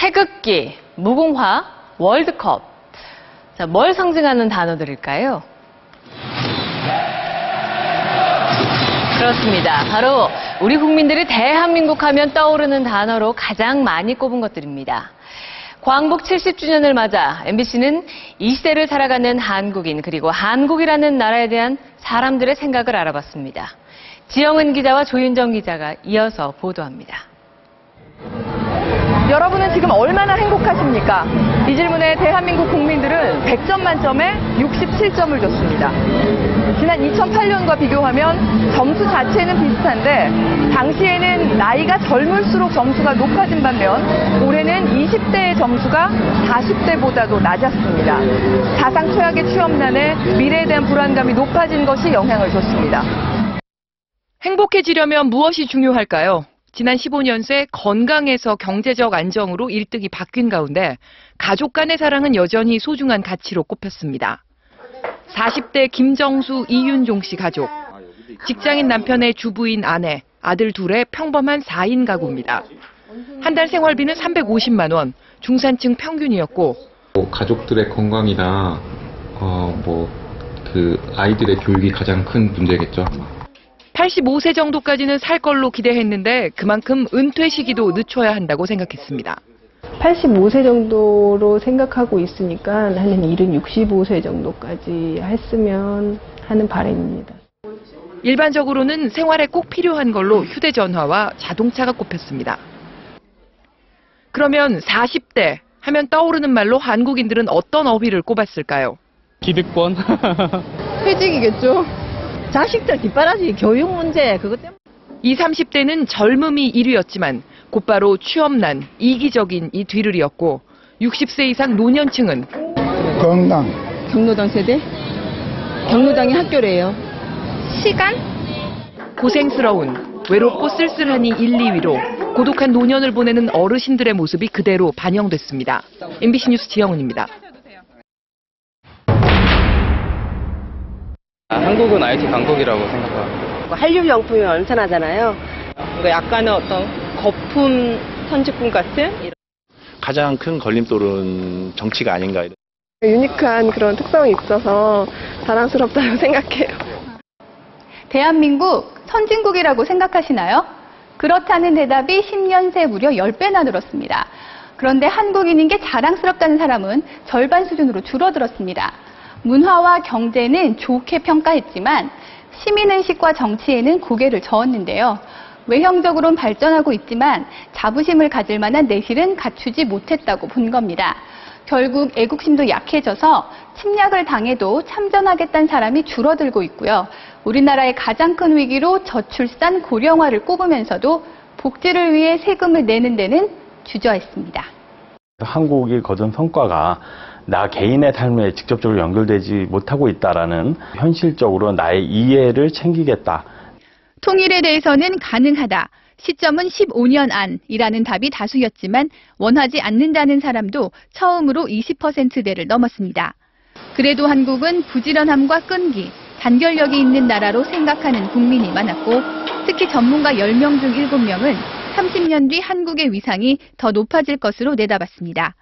태극기, 무궁화, 월드컵. 자, 뭘 상징하는 단어들일까요? 그렇습니다. 바로 우리 국민들이 대한민국 하면 떠오르는 단어로 가장 많이 꼽은 것들입니다. 광복 70주년을 맞아 MBC는 이 시대를 살아가는 한국인 그리고 한국이라는 나라에 대한 사람들의 생각을 알아봤습니다. 지영은 기자와 조윤정 기자가 이어서 보도합니다. 여러분은 지금 얼마나 행복하십니까? 이 질문에 대한민국 국민들은 100점 만점에 67점을 줬습니다. 지난 2008년과 비교하면 점수 자체는 비슷한데 당시에는 나이가 젊을수록 점수가 높아진 반면 올해는 20대의 점수가 40대보다도 낮았습니다. 사상 최악의 취업난에 미래에 대한 불안감이 높아진 것이 영향을 줬습니다. 행복해지려면 무엇이 중요할까요? 지난 15년 새 건강에서 경제적 안정으로 일득이 바뀐 가운데 가족 간의 사랑은 여전히 소중한 가치로 꼽혔습니다. 40대 김정수, 이윤종 씨 가족. 직장인 남편의 주부인 아내, 아들 둘의 평범한 4인 가구입니다. 한 달 생활비는 350만 원, 중산층 평균이었고 가족들의 건강이나 아이들의 교육이 가장 큰 문제겠죠. 85세 정도까지는 살 걸로 기대했는데 그만큼 은퇴 시기도 늦춰야 한다고 생각했습니다. 85세 정도로 생각하고 있으니까 한 일은 65세 정도까지 했으면 하는 바람입니다. 일반적으로는 생활에 꼭 필요한 걸로 휴대전화와 자동차가 꼽혔습니다. 그러면 40대 하면 떠오르는 말로 한국인들은 어떤 어휘를 꼽았을까요? 기득권? 퇴직이겠죠. 자식들 뒷바라지, 교육 문제, 그것 때문에. 20, 30대는 젊음이 1위였지만 곧바로 취업난, 이기적인 이 뒤를 이었고 60세 이상 노년층은 건강. 경로당 세대? 경로당이 학교래요. 시간? 고생스러운, 외롭고 쓸쓸하니 1, 2위로 고독한 노년을 보내는 어르신들의 모습이 그대로 반영됐습니다. MBC 뉴스 지영은입니다. 한국은 IT 강국이라고 생각합니다. 한류명품이 엄청나잖아요. 약간의 어떤 거품 선진국 같은? 가장 큰 걸림돌은 정치가 아닌가. 유니크한 그런 특성이 있어서 자랑스럽다고 생각해요. 대한민국 선진국이라고 생각하시나요? 그렇다는 대답이 10년 새 무려 10배나 늘었습니다. 그런데 한국인인 게 자랑스럽다는 사람은 절반 수준으로 줄어들었습니다. 문화와 경제는 좋게 평가했지만 시민의식과 정치에는 고개를 저었는데요. 외형적으로는 발전하고 있지만 자부심을 가질 만한 내실은 갖추지 못했다고 본 겁니다. 결국 애국심도 약해져서 침략을 당해도 참전하겠다는 사람이 줄어들고 있고요. 우리나라의 가장 큰 위기로 저출산 고령화를 꼽으면서도 복지를 위해 세금을 내는 데는 주저했습니다. 한국이 거둔 성과가 나 개인의 삶에 직접적으로 연결되지 못하고 있다라는 현실적으로 나의 이해를 챙기겠다. 통일에 대해서는 가능하다. 시점은 15년 안이라는 답이 다수였지만 원하지 않는다는 사람도 처음으로 20%대를 넘었습니다. 그래도 한국은 부지런함과 끈기, 단결력이 있는 나라로 생각하는 국민이 많았고 특히 전문가 10명 중 7명은 30년 뒤 한국의 위상이 더 높아질 것으로 내다봤습니다.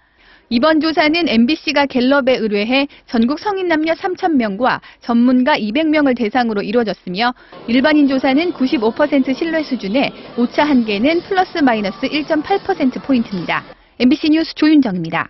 이번 조사는 MBC가 갤럽에 의뢰해 전국 성인 남녀 3,000명과 전문가 200명을 대상으로 이루어졌으며 일반인 조사는 95% 신뢰 수준에 오차 한계는 플러스 마이너스 1.8%포인트입니다. MBC 뉴스 조윤정입니다.